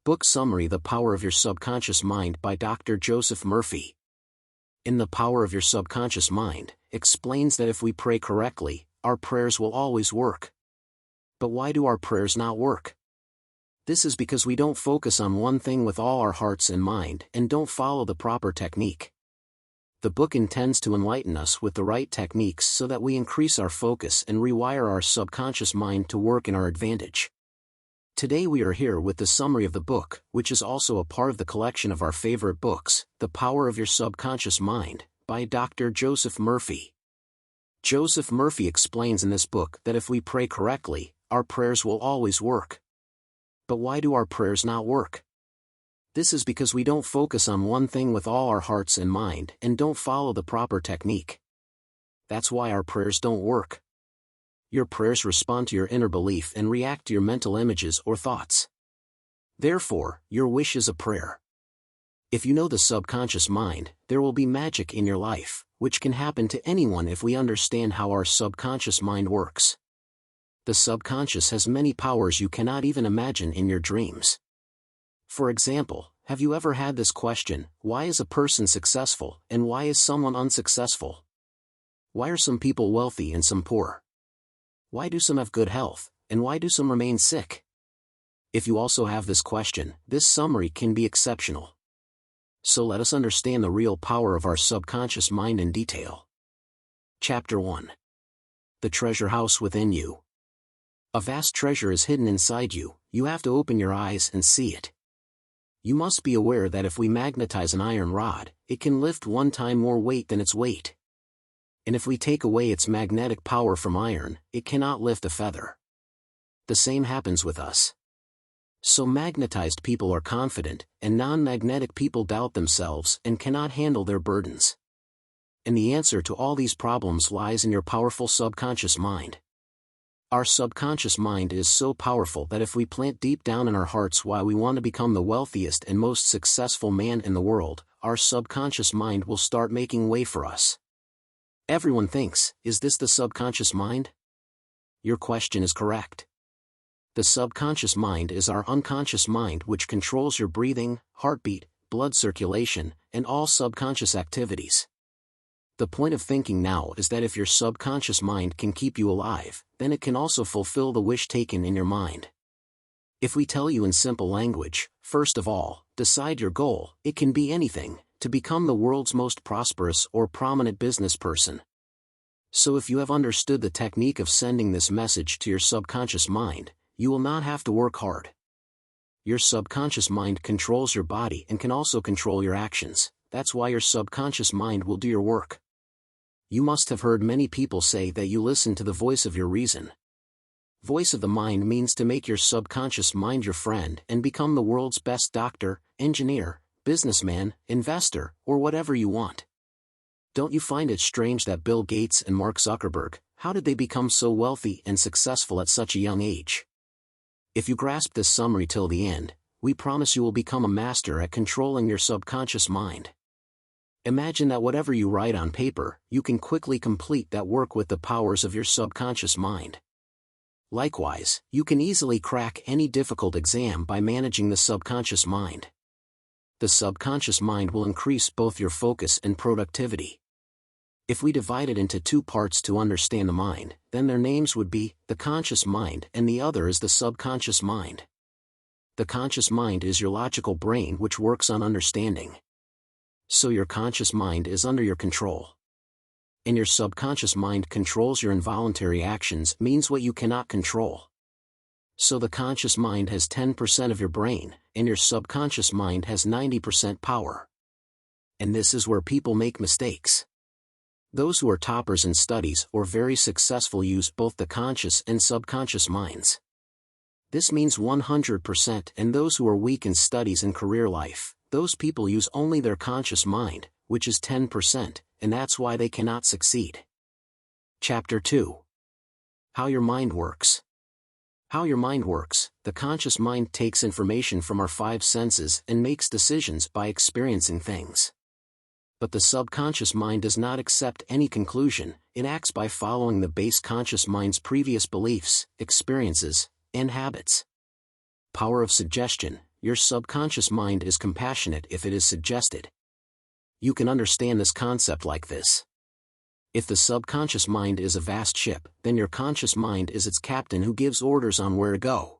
Book summary: The Power of Your Subconscious Mind by Dr. Joseph Murphy. In The Power of Your Subconscious Mind, explains that if we pray correctly, our prayers will always work. But why do our prayers not work? This is because we don't focus on one thing with all our hearts and mind and don't follow the proper technique. The book intends to enlighten us with the right techniques so that we increase our focus and rewire our subconscious mind to work in our advantage. Today we are here with the summary of the book, which is also a part of the collection of our favorite books, The Power of Your Subconscious Mind, by Dr. Joseph Murphy. Joseph Murphy explains in this book that if we pray correctly, our prayers will always work. But why do our prayers not work? This is because we don't focus on one thing with all our hearts and mind and don't follow the proper technique. That's why our prayers don't work. Your prayers respond to your inner belief and react to your mental images or thoughts. Therefore, your wish is a prayer. If you know the subconscious mind, there will be magic in your life, which can happen to anyone if we understand how our subconscious mind works. The subconscious has many powers you cannot even imagine in your dreams. For example, have you ever had this question: why is a person successful and why is someone unsuccessful? Why are some people wealthy and some poor? Why do some have good health, and why do some remain sick? If you also have this question, this summary can be exceptional. So let us understand the real power of our subconscious mind in detail. Chapter 1. The Treasure House Within You. A vast treasure is hidden inside you. You have to open your eyes and see it. You must be aware that if we magnetize an iron rod, it can lift 1 time more weight than its weight. And if we take away its magnetic power from iron, it cannot lift a feather. The same happens with us. So magnetized people are confident, and non-magnetic people doubt themselves and cannot handle their burdens. And the answer to all these problems lies in your powerful subconscious mind. Our subconscious mind is so powerful that if we plant deep down in our hearts why we want to become the wealthiest and most successful man in the world, our subconscious mind will start making way for us. Everyone thinks, is this the subconscious mind? Your question is correct. The subconscious mind is our unconscious mind which controls your breathing, heartbeat, blood circulation, and all subconscious activities. The point of thinking now is that if your subconscious mind can keep you alive, then it can also fulfill the wish taken in your mind. If we tell you in simple language, first of all, decide your goal. It can be anything, to become the world's most prosperous or prominent business person. So if you have understood the technique of sending this message to your subconscious mind, you will not have to work hard. Your subconscious mind controls your body and can also control your actions. That's why your subconscious mind will do your work. You must have heard many people say that you listen to the voice of your reason. Voice of the mind means to make your subconscious mind your friend and become the world's best doctor, engineer, businessman, investor, or whatever you want. Don't you find it strange that Bill Gates and Mark Zuckerberg, how did they become so wealthy and successful at such a young age? If you grasp this summary till the end, we promise you will become a master at controlling your subconscious mind. Imagine that whatever you write on paper, you can quickly complete that work with the powers of your subconscious mind. Likewise, you can easily crack any difficult exam by managing the subconscious mind. The subconscious mind will increase both your focus and productivity. If we divide it into 2 parts to understand the mind, then their names would be the conscious mind and the other is the subconscious mind. The conscious mind is your logical brain which works on understanding. So your conscious mind is under your control. And your subconscious mind controls your involuntary actions, means what you cannot control. So the conscious mind has 10% of your brain, and your subconscious mind has 90% power. And this is where people make mistakes. Those who are toppers in studies or very successful use both the conscious and subconscious minds. This means 100%, and those who are weak in studies and career life, those people use only their conscious mind, which is 10%, and that's why they cannot succeed. Chapter 2. How your mind works. How your mind works. The conscious mind takes information from our 5 senses and makes decisions by experiencing things. But the subconscious mind does not accept any conclusion, it acts by following the base conscious mind's previous beliefs, experiences, and habits. Power of suggestion. Your subconscious mind is compassionate if it is suggested. You can understand this concept like this. If the subconscious mind is a vast ship, then your conscious mind is its captain who gives orders on where to go.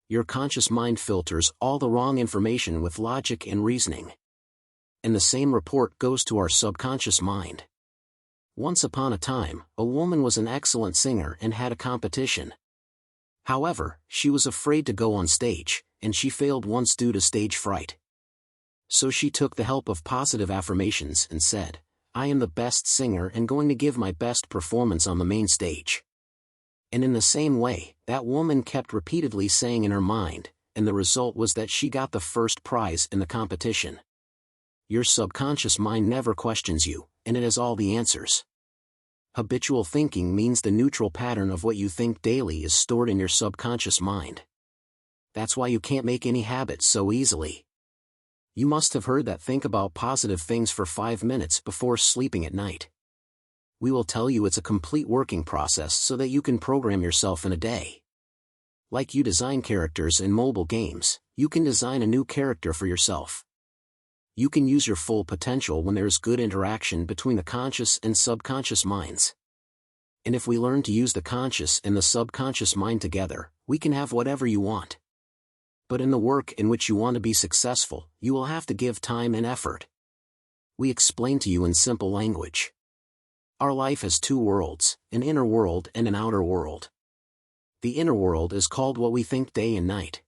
Your conscious mind filters all the wrong information with logic and reasoning. And the same report goes to our subconscious mind. Once upon a time, a woman was an excellent singer and had a competition. However, she was afraid to go on stage, and she failed once due to stage fright. So she took the help of positive affirmations and said, "I am the best singer and going to give my best performance on the main stage." And in the same way, that woman kept repeatedly saying in her mind, and the result was that she got the first prize in the competition. Your subconscious mind never questions you, and it has all the answers. Habitual thinking means the neutral pattern of what you think daily is stored in your subconscious mind. That's why you can't make any habits so easily. You must have heard that think about positive things for 5 minutes before sleeping at night. We will tell you it's a complete working process so that you can program yourself in a day. Like you design characters in mobile games, you can design a new character for yourself. You can use your full potential when there is good interaction between the conscious and subconscious minds. And if we learn to use the conscious and the subconscious mind together, we can have whatever you want. But in the work in which you want to be successful, you will have to give time and effort. We explain to you in simple language. Our life has 2 worlds, an inner world and an outer world. The inner world is called what we think day and night.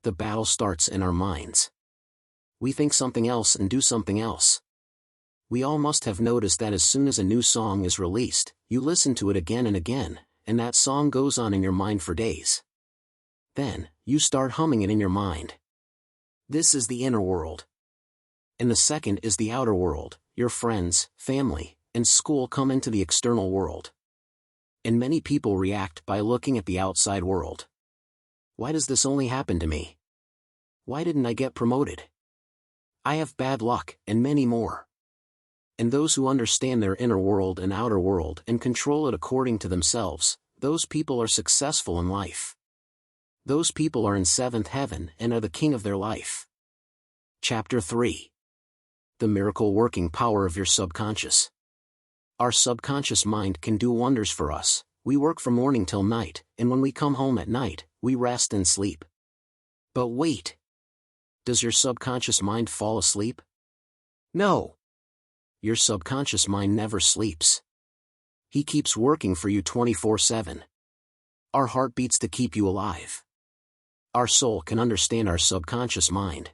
The battle starts in our minds. We think something else and do something else. We all must have noticed that as soon as a new song is released, you listen to it again and again, and that song goes on in your mind for days. Then, you start humming it in your mind. This is the inner world. And the second is the outer world. Your friends, family, and school come into the external world. And many people react by looking at the outside world. Why does this only happen to me? Why didn't I get promoted? I have bad luck, and many more. And those who understand their inner world and outer world and control it according to themselves, those people are successful in life. Those people are in 7th heaven and are the king of their life. Chapter 3. The miracle working power of your subconscious. Our subconscious mind can do wonders for us. We work from morning till night, and when we come home at night, we rest and sleep. But wait. Does your subconscious mind fall asleep? No. Your subconscious mind never sleeps. He keeps working for you 24/7. Our heart beats to keep you alive. Our soul can understand our subconscious mind.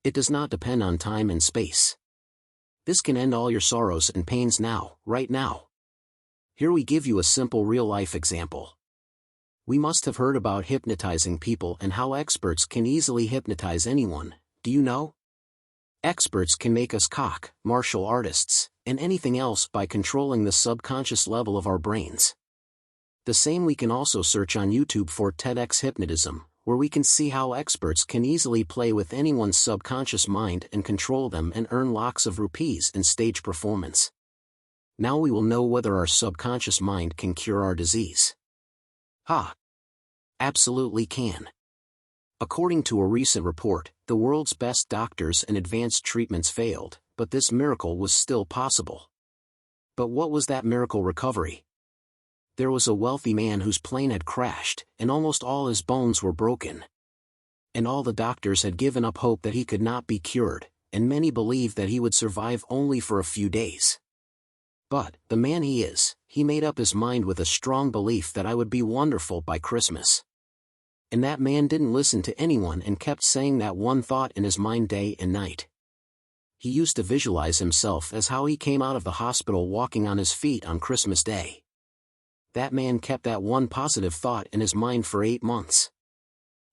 It does not depend on time and space. This can end all your sorrows and pains now, right now. Here we give you a simple real-life example. We must have heard about hypnotizing people and how experts can easily hypnotize anyone, do you know? Experts can make us cock, martial artists, and anything else by controlling the subconscious level of our brains. The same we can also search on YouTube for TEDx Hypnotism, where we can see how experts can easily play with anyone's subconscious mind and control them and earn lakhs of rupees in stage performance. Now we will know whether our subconscious mind can cure our disease. Absolutely can. According to a recent report, the world's best doctors and advanced treatments failed, but this miracle was still possible. But what was that miracle recovery? There was a wealthy man whose plane had crashed, and almost all his bones were broken. And all the doctors had given up hope that he could not be cured, and many believed that he would survive only for a few days. But, the man he made up his mind with a strong belief that I would be wonderful by Christmas. And that man didn't listen to anyone and kept saying that one thought in his mind day and night. He used to visualize himself as how he came out of the hospital walking on his feet on Christmas Day. That man kept that one positive thought in his mind for 8 months.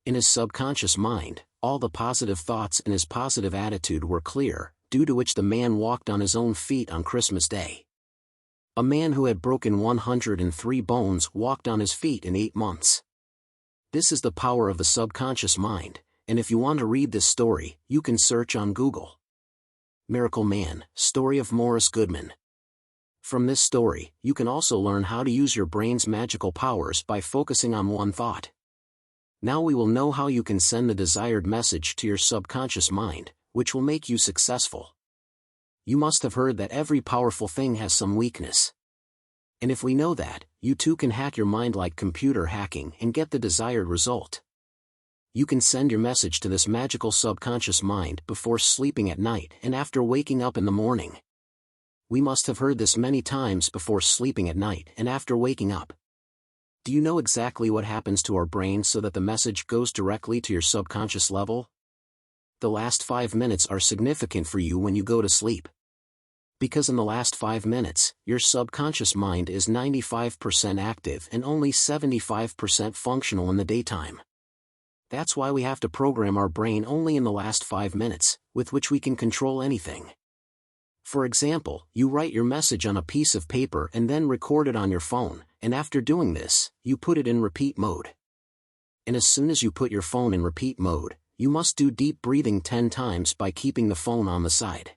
In his subconscious mind, all the positive thoughts and his positive attitude were clear, due to which the man walked on his own feet on Christmas Day. A man who had broken 103 bones walked on his feet in 8 months. This is the power of the subconscious mind, and if you want to read this story, you can search on Google. Miracle Man, Story of Morris Goodman. From this story, you can also learn how to use your brain's magical powers by focusing on one thought. Now we will know how you can send the desired message to your subconscious mind, which will make you successful. You must have heard that every powerful thing has some weakness. And if we know that, you too can hack your mind like computer hacking and get the desired result. You can send your message to this magical subconscious mind before sleeping at night and after waking up in the morning. We must have heard this many times before sleeping at night and after waking up. Do you know exactly what happens to our brain so that the message goes directly to your subconscious level? The last 5 minutes are significant for you when you go to sleep. Because in the last 5 minutes, your subconscious mind is 95% active and only 75% functional in the daytime. That's why we have to program our brain only in the last 5 minutes, with which we can control anything. For example, you write your message on a piece of paper and then record it on your phone, and after doing this, you put it in repeat mode. And as soon as you put your phone in repeat mode, you must do deep breathing 10 times by keeping the phone on the side.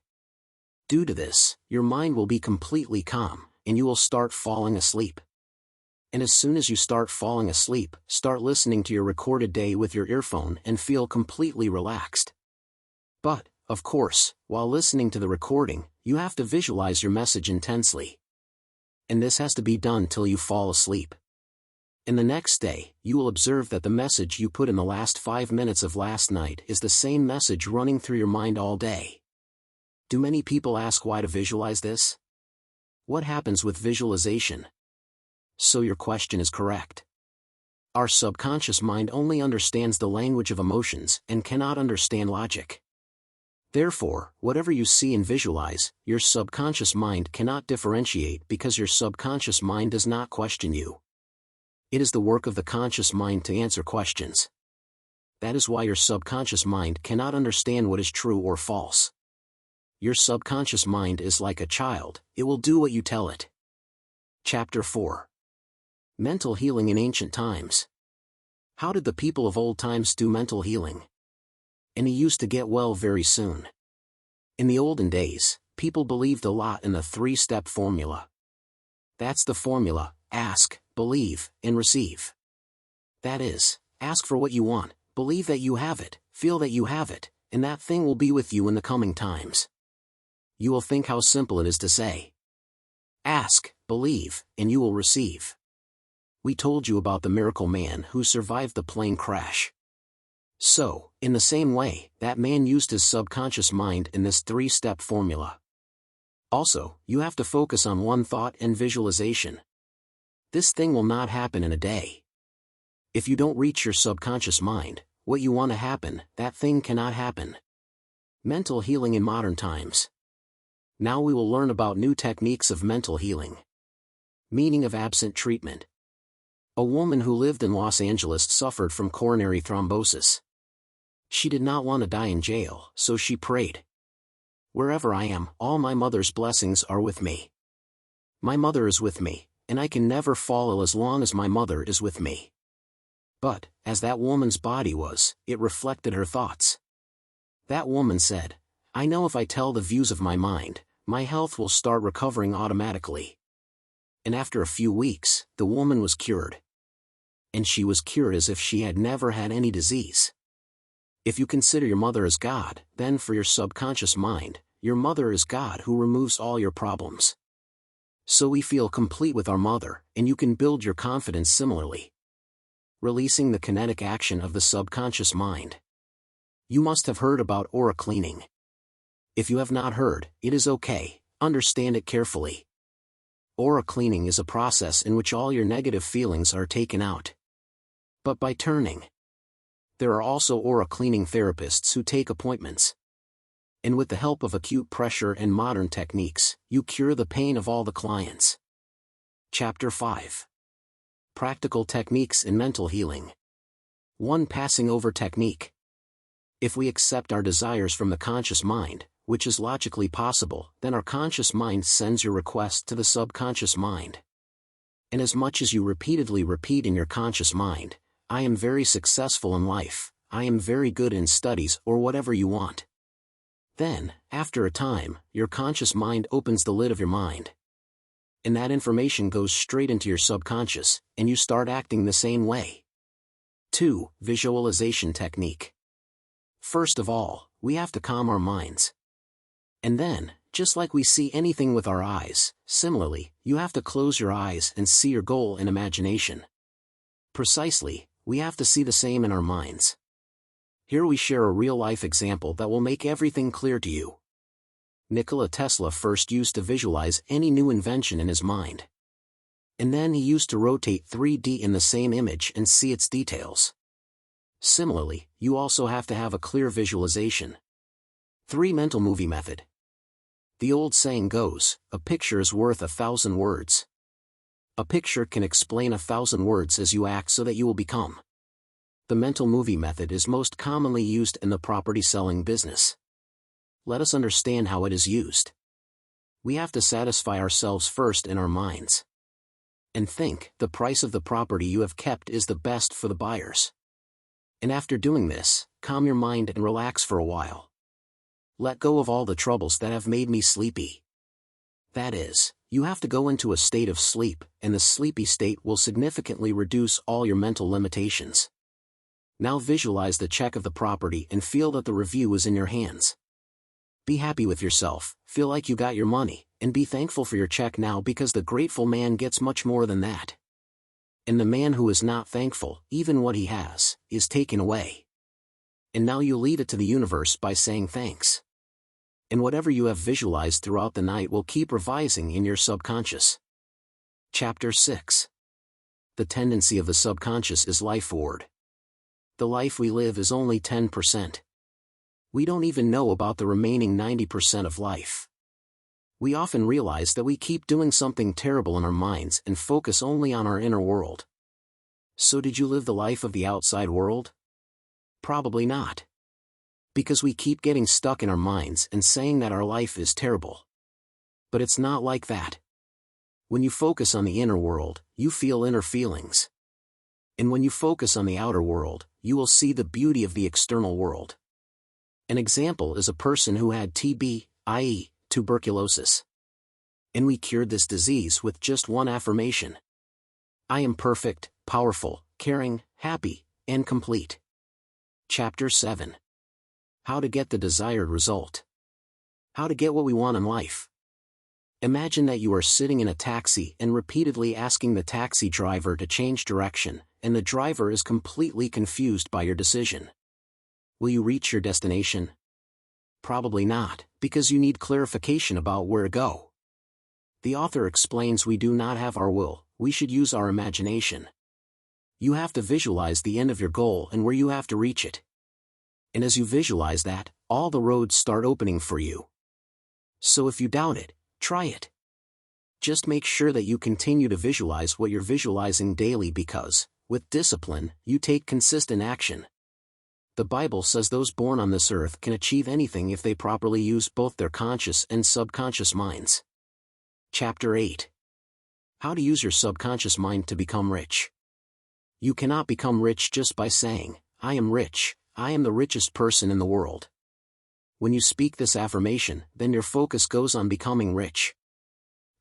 Due to this, your mind will be completely calm, and you will start falling asleep. And as soon as you start falling asleep, start listening to your recorded day with your earphone and feel completely relaxed. But, of course, while listening to the recording, you have to visualize your message intensely. And this has to be done till you fall asleep. And the next day, you will observe that the message you put in the last 5 minutes of last night is the same message running through your mind all day. Do many people ask why to visualize this? What happens with visualization? So your question is correct. Our subconscious mind only understands the language of emotions and cannot understand logic. Therefore, whatever you see and visualize, your subconscious mind cannot differentiate because your subconscious mind does not question you. It is the work of the conscious mind to answer questions. That is why your subconscious mind cannot understand what is true or false. Your subconscious mind is like a child, it will do what you tell it. Chapter 4. Mental healing in ancient times. How did the people of old times do mental healing? And he used to get well very soon. In the olden days, people believed a lot in the 3-step formula. That's the formula: ask, believe, and receive. That is, ask for what you want, believe that you have it, feel that you have it, and that thing will be with you in the coming times. You will think how simple it is to say. Ask, believe, and you will receive. We told you about the miracle man who survived the plane crash. So, in the same way, that man used his subconscious mind in this 3-step formula. Also, you have to focus on one thought and visualization. This thing will not happen in a day. If you don't reach your subconscious mind, what you want to happen, that thing cannot happen. Mental healing in modern times. Now we will learn about new techniques of mental healing. Meaning of absent treatment. A woman who lived in Los Angeles suffered from coronary thrombosis. She did not want to die in jail, so she prayed. Wherever I am, all my mother's blessings are with me. My mother is with me, and I can never fall ill as long as my mother is with me. But, as that woman's body was, it reflected her thoughts. That woman said, I know if I tell the views of my mind, my health will start recovering automatically. And after a few weeks, the woman was cured. And she was cured as if she had never had any disease. If you consider your mother as God, then for your subconscious mind, your mother is God who removes all your problems. So we feel complete with our mother, and you can build your confidence similarly. Releasing the kinetic action of the subconscious mind. You must have heard about aura cleaning. If you have not heard, it is okay, understand it carefully. Aura cleaning is a process in which all your negative feelings are taken out. But by turning. There are also aura cleaning therapists who take appointments. And with the help of acute pressure and modern techniques, you cure the pain of all the clients. Chapter 5. Practical techniques in mental healing. 1. Passing over technique. If we accept our desires from the conscious mind, which is logically possible, then our conscious mind sends your request to the subconscious mind. And as much as you repeatedly repeat in your conscious mind, I am very successful in life, I am very good in studies, or whatever you want. Then, after a time, your conscious mind opens the lid of your mind. And that information goes straight into your subconscious, and you start acting the same way. 2. Visualization technique. First of all, we have to calm our minds. And then, just like we see anything with our eyes, similarly, you have to close your eyes and see your goal in imagination. Precisely, we have to see the same in our minds. Here we share a real-life example that will make everything clear to you. Nikola Tesla first used to visualize any new invention in his mind. And then he used to rotate 3D in the same image and see its details. Similarly, you also have to have a clear visualization. 3. Mental movie method. The old saying goes, a picture is worth 1,000 words. A picture can explain 1,000 words as you act so that you will become. The mental movie method is most commonly used in the property selling business. Let us understand how it is used. We have to satisfy ourselves first in our minds. And think, the price of the property you have kept is the best for the buyers. And after doing this, calm your mind and relax for a while. Let go of all the troubles that have made me sleepy. That is, you have to go into a state of sleep, and the sleepy state will significantly reduce all your mental limitations. Now visualize the check of the property and feel that the review is in your hands. Be happy with yourself, feel like you got your money, and be thankful for your check now because the grateful man gets much more than that. And the man who is not thankful, even what he has, is taken away. And now you leave it to the universe by saying thanks. And whatever you have visualized throughout the night will keep revising in your subconscious. Chapter 6. The tendency of the subconscious is Lifeward. The life we live is only 10%. We don't even know about the remaining 90% of life. We often realize that we keep doing something terrible in our minds and focus only on our inner world. So did you live the life of the outside world? Probably not. Because we keep getting stuck in our minds and saying that our life is terrible. But it's not like that. When you focus on the inner world, you feel inner feelings. And when you focus on the outer world, you will see the beauty of the external world. An example is a person who had TB, i.e., tuberculosis. And we cured this disease with just one affirmation. I am perfect, powerful, caring, happy, and complete. Chapter 7. How to get the desired result. How to get what we want in life. Imagine that you are sitting in a taxi and repeatedly asking the taxi driver to change direction, and the driver is completely confused by your decision. Will you reach your destination? Probably not, because you need clarification about where to go. The author explains we do not have our will, we should use our imagination. You have to visualize the end of your goal and where you have to reach it. And as you visualize that, all the roads start opening for you. So if you doubt it, try it. Just make sure that you continue to visualize what you're visualizing daily because, with discipline, you take consistent action. The Bible says those born on this earth can achieve anything if they properly use both their conscious and subconscious minds. Chapter 8. How to use your subconscious mind to become rich. You cannot become rich just by saying, I am rich, I am the richest person in the world. When you speak this affirmation, then your focus goes on becoming rich.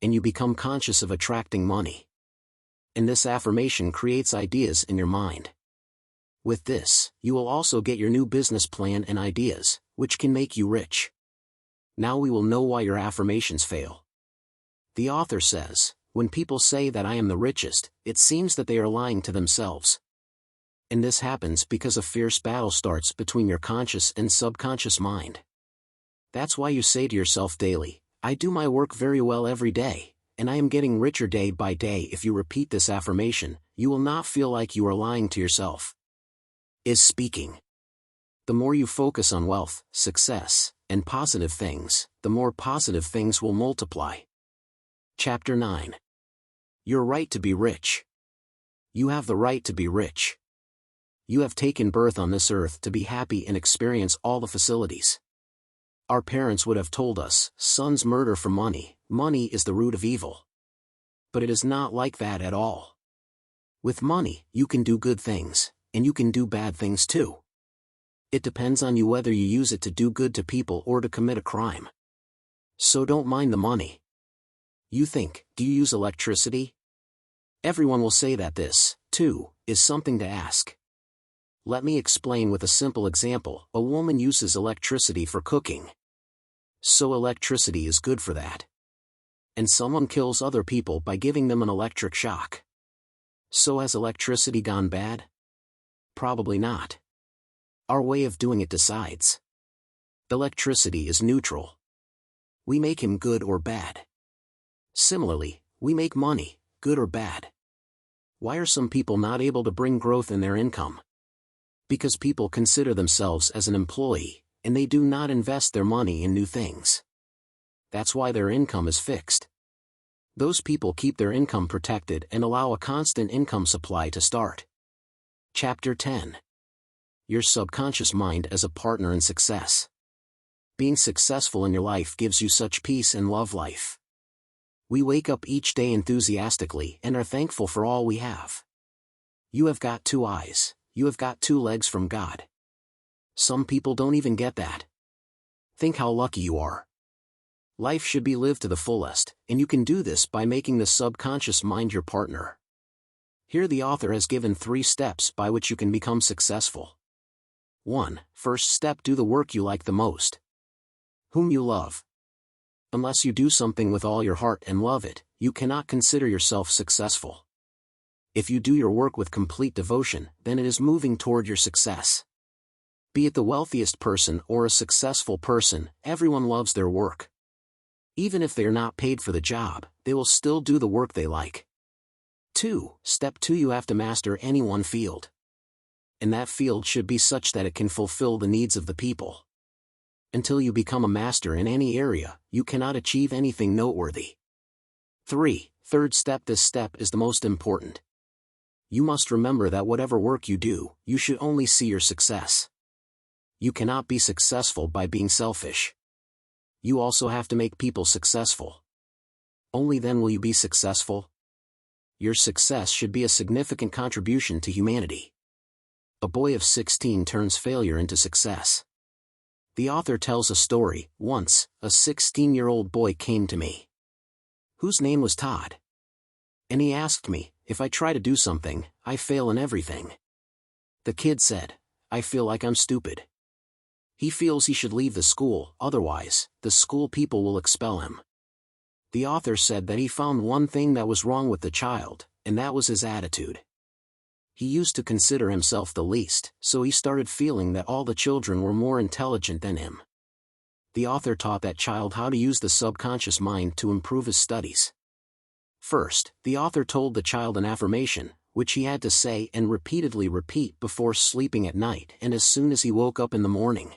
And you become conscious of attracting money. And this affirmation creates ideas in your mind. With this, you will also get your new business plan and ideas, which can make you rich. Now we will know why your affirmations fail. The author says, when people say that I am the richest, it seems that they are lying to themselves. And this happens because a fierce battle starts between your conscious and subconscious mind. That's why you say to yourself daily, I do my work very well every day, and I am getting richer day by day. If you repeat this affirmation, you will not feel like you are lying to yourself. Is speaking. The more you focus on wealth, success, and positive things, the more positive things will multiply. Chapter 9. Your right to be rich. You have the right to be rich. You have taken birth on this earth to be happy and experience all the facilities. Our parents would have told us, sons murder for money, money is the root of evil. But it is not like that at all. With money, you can do good things, and you can do bad things too. It depends on you whether you use it to do good to people or to commit a crime. So don't mind the money. You think, do you use electricity? Everyone will say that this, too, is something to ask. Let me explain with a simple example. A woman uses electricity for cooking. So electricity is good for that. And someone kills other people by giving them an electric shock. So has electricity gone bad? Probably not. Our way of doing it decides. Electricity is neutral. We make him good or bad. Similarly, we make money, good or bad. Why are some people not able to bring growth in their income? Because people consider themselves as an employee, and they do not invest their money in new things. That's why their income is fixed. Those people keep their income protected and allow a constant income supply to start. Chapter 10. Your subconscious mind as a partner in success. Being successful in your life gives you such peace and love life. We wake up each day enthusiastically and are thankful for all we have. You have got 2 eyes, you have got 2 legs from God. Some people don't even get that. Think how lucky you are. Life should be lived to the fullest, and you can do this by making the subconscious mind your partner. Here the author has given 3 steps by which you can become successful. 1. First step: do the work you like the most. Whom you love. Unless you do something with all your heart and love it, you cannot consider yourself successful. If you do your work with complete devotion, then it is moving toward your success. Be it the wealthiest person or a successful person, everyone loves their work. Even if they are not paid for the job, they will still do the work they like. 2. Step 2: you have to master any one field. And that field should be such that it can fulfill the needs of the people. Until you become a master in any area, you cannot achieve anything noteworthy. 3. Third step: this step is the most important. You must remember that whatever work you do, you should only see your success. You cannot be successful by being selfish. You also have to make people successful. Only then will you be successful. Your success should be a significant contribution to humanity. A boy of 16 turns failure into success. The author tells a story. Once, a 16-year-old boy came to me, whose name was Todd. And he asked me, if I try to do something, I fail in everything. The kid said, I feel like I'm stupid. He feels he should leave the school, otherwise, the school people will expel him. The author said that he found one thing that was wrong with the child, and that was his attitude. He used to consider himself the least, so he started feeling that all the children were more intelligent than him. The author taught that child how to use the subconscious mind to improve his studies. First, the author told the child an affirmation, which he had to say and repeatedly repeat before sleeping at night and as soon as he woke up in the morning.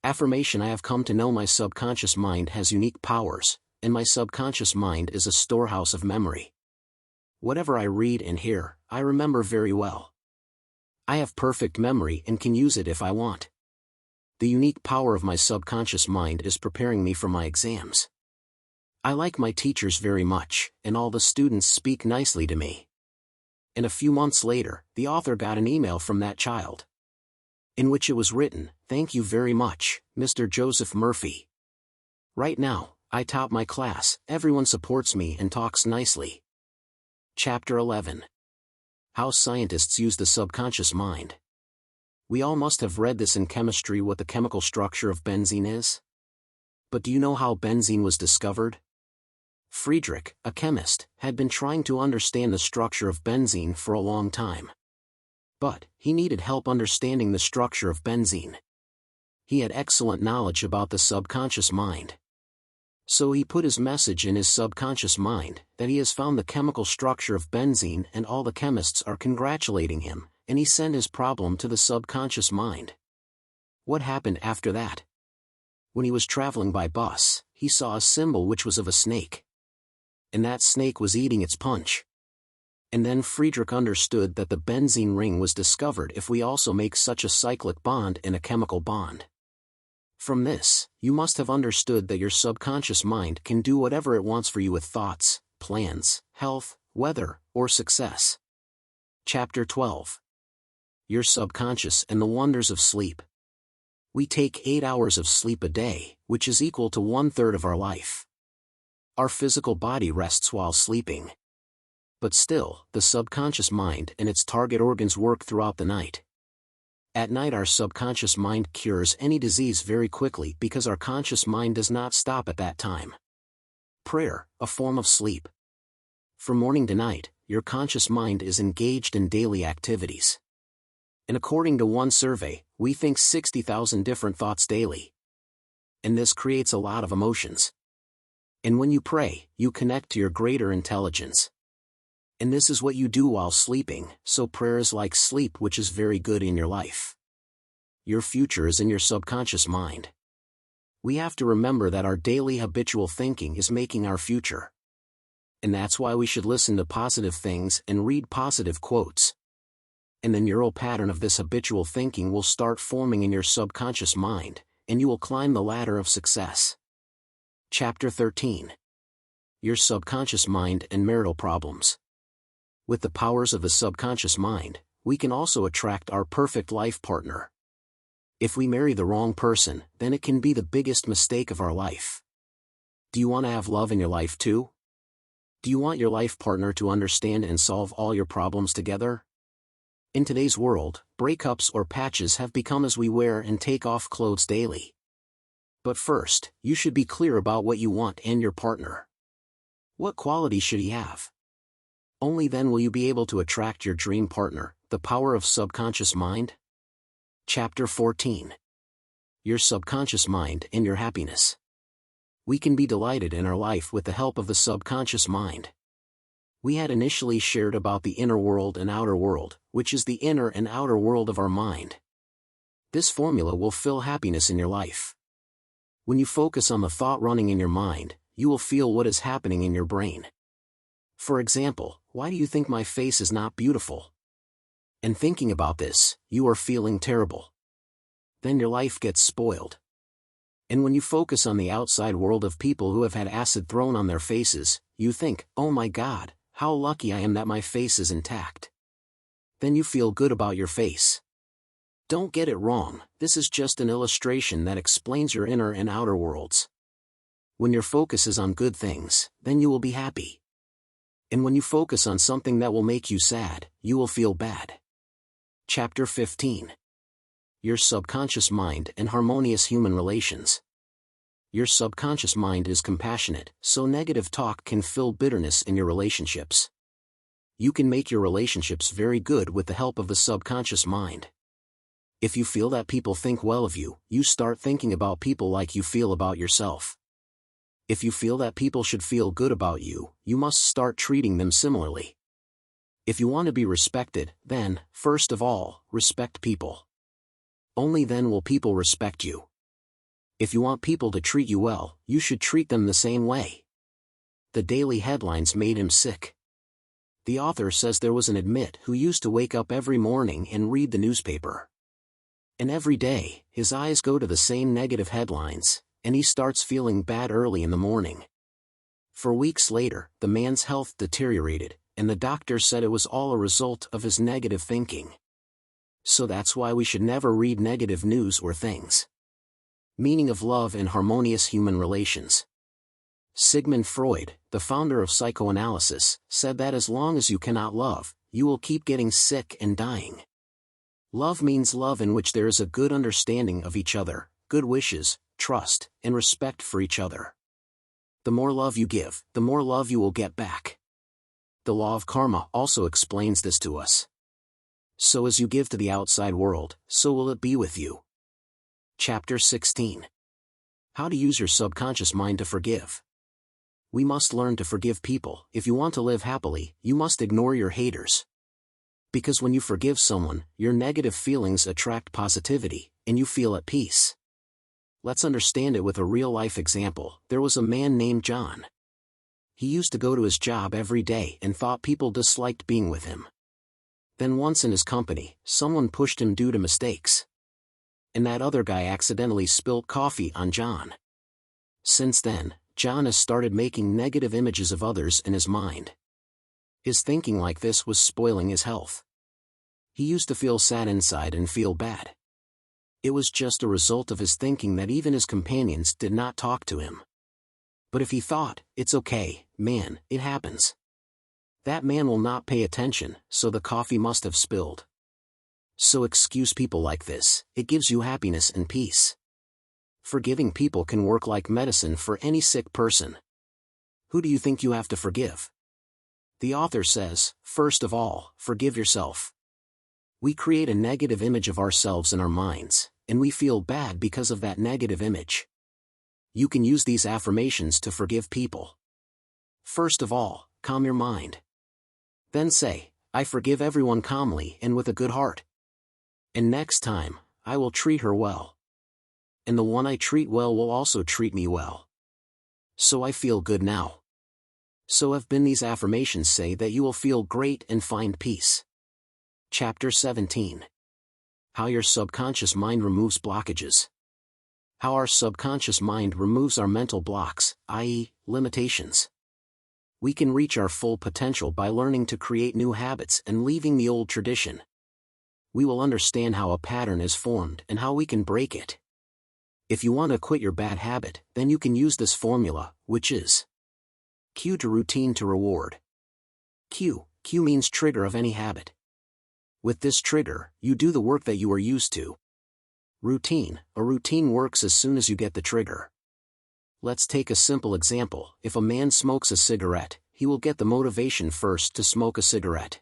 Affirmation: I have come to know my subconscious mind has unique powers, and my subconscious mind is a storehouse of memory. Whatever I read and hear, I remember very well. I have perfect memory and can use it if I want. The unique power of my subconscious mind is preparing me for my exams. I like my teachers very much, and all the students speak nicely to me. And a few months later, the author got an email from that child, in which it was written, "Thank you very much, Mr. Joseph Murphy. Right now, I top my class, everyone supports me and talks nicely." Chapter 11. How scientists use the subconscious mind. We all must have read this in chemistry, what the chemical structure of benzene is. But do you know how benzene was discovered? Friedrich, a chemist, had been trying to understand the structure of benzene for a long time. But he needed help understanding the structure of benzene. He had excellent knowledge about the subconscious mind. So he put his message in his subconscious mind, that he has found the chemical structure of benzene, and all the chemists are congratulating him, and he sent his problem to the subconscious mind. What happened after that? When he was traveling by bus, he saw a symbol which was of a snake. And that snake was eating its punch. And then Friedrich understood that the benzene ring was discovered if we also make such a cyclic bond in a chemical bond. From this, you must have understood that your subconscious mind can do whatever it wants for you with thoughts, plans, health, weather, or success. Chapter 12. Your subconscious and the wonders of sleep. We take 8 hours of sleep a day, which is equal to 1/3 of our life. Our physical body rests while sleeping. But still, the subconscious mind and its target organs work throughout the night. At night our subconscious mind cures any disease very quickly because our conscious mind does not stop at that time. Prayer, a form of sleep. From morning to night, your conscious mind is engaged in daily activities. And according to one survey, we think 60,000 different thoughts daily. And this creates a lot of emotions. And when you pray, you connect to your greater intelligence. And this is what you do while sleeping, so prayer is like sleep, which is very good in your life. Your future is in your subconscious mind. We have to remember that our daily habitual thinking is making our future. And that's why we should listen to positive things and read positive quotes. And the neural pattern of this habitual thinking will start forming in your subconscious mind, and you will climb the ladder of success. Chapter 13. Your subconscious mind and marital problems. With the powers of the subconscious mind, we can also attract our perfect life partner. If we marry the wrong person, then it can be the biggest mistake of our life. Do you want to have love in your life too? Do you want your life partner to understand and solve all your problems together? In today's world, breakups or patches have become as we wear and take off clothes daily. But first, you should be clear about what you want and your partner. What qualities should he have? Only then will you be able to attract your dream partner. The power of subconscious mind. Chapter 14. Your subconscious mind and your happiness. We can be delighted in our life with the help of the subconscious mind. We had initially shared about the inner world and outer world, which is the inner and outer world of our mind. This formula will fill happiness in your life. When you focus on the thought running in your mind, you will feel what is happening in your brain. For example, why do you think my face is not beautiful? And thinking about this, you are feeling terrible. Then your life gets spoiled. And when you focus on the outside world of people who have had acid thrown on their faces, you think, oh my God, how lucky I am that my face is intact. Then you feel good about your face. Don't get it wrong, this is just an illustration that explains your inner and outer worlds. When your focus is on good things, then you will be happy. And when you focus on something that will make you sad, you will feel bad. Chapter 15. Your subconscious mind and harmonious human relations. Your subconscious mind is compassionate, so negative talk can fill bitterness in your relationships. You can make your relationships very good with the help of the subconscious mind. If you feel that people think well of you, you start thinking about people like you feel about yourself. If you feel that people should feel good about you, you must start treating them similarly. If you want to be respected, then, first of all, respect people. Only then will people respect you. If you want people to treat you well, you should treat them the same way. The daily headlines made him sick. The author says there was an admit who used to wake up every morning and read the newspaper. And every day, his eyes go to the same negative headlines, and he starts feeling bad early in the morning. For weeks later, the man's health deteriorated, and the doctor said it was all a result of his negative thinking. So that's why we should never read negative news or things. Meaning of love and harmonious human relations. Sigmund Freud, the founder of psychoanalysis, said that as long as you cannot love, you will keep getting sick and dying. Love means love in which there is a good understanding of each other, good wishes, trust, and respect for each other. The more love you give, the more love you will get back. The law of karma also explains this to us. So as you give to the outside world, so will it be with you. Chapter 16. How to use your subconscious mind to forgive. We must learn to forgive people. If you want to live happily, you must ignore your haters. Because when you forgive someone, your negative feelings attract positivity, and you feel at peace. Let's understand it with a real-life example. There was a man named John. He used to go to his job every day and thought people disliked being with him. Then once in his company, someone pushed him due to mistakes. And that other guy accidentally spilled coffee on John. Since then, John has started making negative images of others in his mind. His thinking like this was spoiling his health. He used to feel sad inside and feel bad. It was just a result of his thinking that even his companions did not talk to him. But if he thought, it's okay, man, it happens. That man will not pay attention, so the coffee must have spilled. So excuse people like this, it gives you happiness and peace. Forgiving people can work like medicine for any sick person. Who do you think you have to forgive? The author says, first of all, forgive yourself. We create a negative image of ourselves in our minds, and we feel bad because of that negative image. You can use these affirmations to forgive people. First of all, calm your mind. Then say, I forgive everyone calmly and with a good heart. And next time, I will treat her well. And the one I treat well will also treat me well. So I feel good now. So have been these affirmations say that you will feel great and find peace. Chapter 17. How your subconscious mind removes blockages. How our subconscious mind removes our mental blocks, i.e., limitations. We can reach our full potential by learning to create new habits and leaving the old tradition. We will understand how a pattern is formed and how we can break it. If you want to quit your bad habit, then you can use this formula, which is Q to routine to reward. Q means trigger of any habit. With this trigger, you do the work that you are used to. Routine. A routine works as soon as you get the trigger. Let's take a simple example. If a man smokes a cigarette, he will get the motivation first to smoke a cigarette.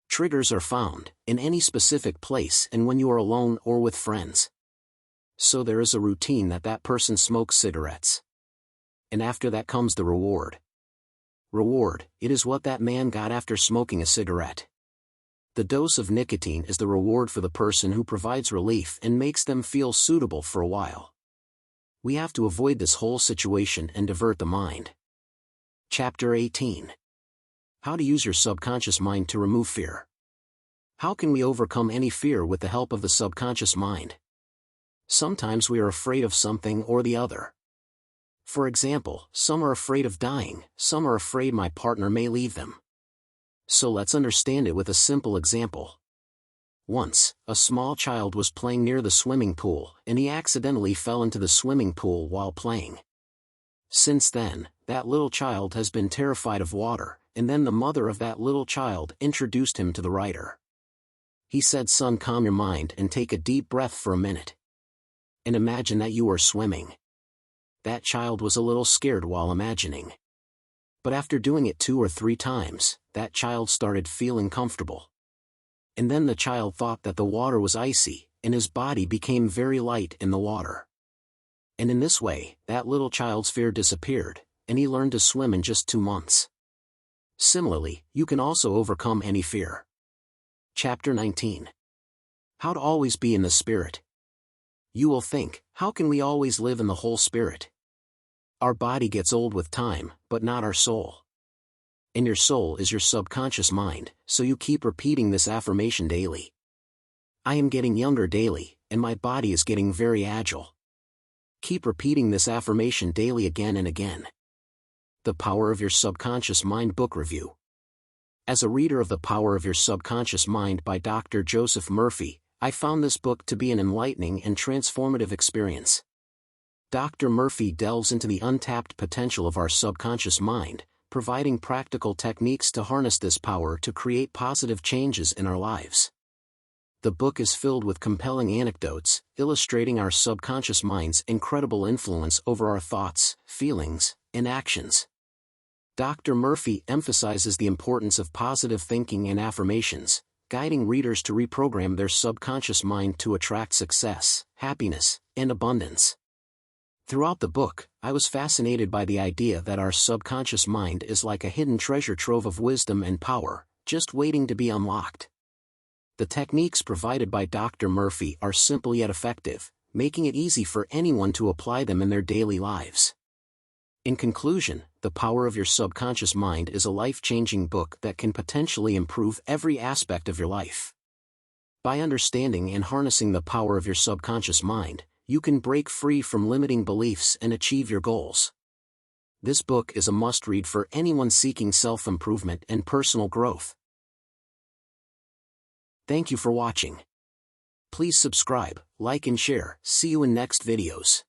Triggers are found in any specific place and when you are alone or with friends. So there is a routine that person smokes cigarettes. And after that comes the reward. Reward, it is what that man got after smoking a cigarette. The dose of nicotine is the reward for the person who provides relief and makes them feel suitable for a while. We have to avoid this whole situation and divert the mind. Chapter 18. How to use your subconscious mind to remove fear. How can we overcome any fear with the help of the subconscious mind? Sometimes we are afraid of something or the other. For example, some are afraid of dying, some are afraid my partner may leave them. So let's understand it with a simple example. Once, a small child was playing near the swimming pool, and he accidentally fell into the swimming pool while playing. Since then, that little child has been terrified of water, and then the mother of that little child introduced him to the writer. He said, son, calm your mind and take a deep breath for a minute. And imagine that you are swimming. That child was a little scared while imagining. But after doing it 2 or 3 times, that child started feeling comfortable. And then the child thought that the water was icy, and his body became very light in the water. And in this way, that little child's fear disappeared, and he learned to swim in just 2 months. Similarly, you can also overcome any fear. Chapter 19. How to always be in the Spirit. You will think, how can we always live in the whole Spirit? Our body gets old with time, but not our soul. And your soul is your subconscious mind, so you keep repeating this affirmation daily. I am getting younger daily, and my body is getting very agile. Keep repeating this affirmation daily again and again. The Power of Your Subconscious Mind Book Review. As a reader of The Power of Your Subconscious Mind by Dr. Joseph Murphy, I found this book to be an enlightening and transformative experience. Dr. Murphy delves into the untapped potential of our subconscious mind, providing practical techniques to harness this power to create positive changes in our lives. The book is filled with compelling anecdotes, illustrating our subconscious mind's incredible influence over our thoughts, feelings, and actions. Dr. Murphy emphasizes the importance of positive thinking and affirmations, guiding readers to reprogram their subconscious mind to attract success, happiness, and abundance. Throughout the book, I was fascinated by the idea that our subconscious mind is like a hidden treasure trove of wisdom and power, just waiting to be unlocked. The techniques provided by Dr. Murphy are simple yet effective, making it easy for anyone to apply them in their daily lives. In conclusion, The Power of Your Subconscious Mind is a life-changing book that can potentially improve every aspect of your life. By understanding and harnessing the power of your subconscious mind, you can break free from limiting beliefs and achieve your goals. This book is a must-read for anyone seeking self-improvement and personal growth. Thank you for watching. Please subscribe, like and share. See you in next videos.